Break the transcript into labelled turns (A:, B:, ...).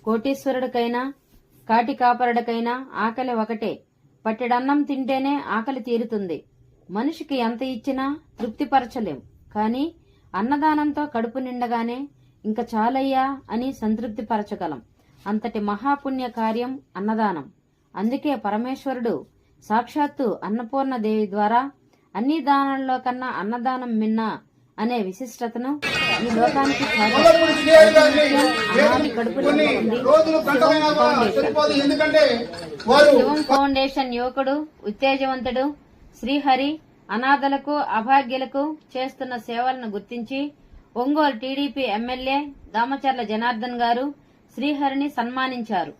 A: కోటీశ్వరుడికైనా కాటి కాపరుడికైనా ఆకలి ఒకటే. పట్టెడన్నం తింటేనే ఆకలి తీరుతుంది. మనిషికి ఎంత ఇచ్చినా తృప్తిపరచలేం. కాని అన్నదానంతో కడుపు నిండగానే ఇంక చాలయ్యా అని సంతృప్తిపరచగలం. అంతటి మహాపుణ్య కార్యం అన్నదానం. అందుకే పరమేశ్వరుడు సాక్షాత్తు అన్నపూర్ణదేవి ద్వారా అన్ని దానాల్లో కన్నా అన్నదానం మిన్న అనే విశిష్టతను ఈ లోకానికి శివం ఫౌండేషన్ యువకుడు, ఉత్తేజవంతుడు శ్రీహరి అనాథలకు అభాగ్యులకు చేస్తున్న సేవలను గుర్తించి ఒంగోలు టీడీపీ ఎమ్మెల్యే దామచర్ల జనార్దన్ గారు శ్రీహరిని సన్మానించారు.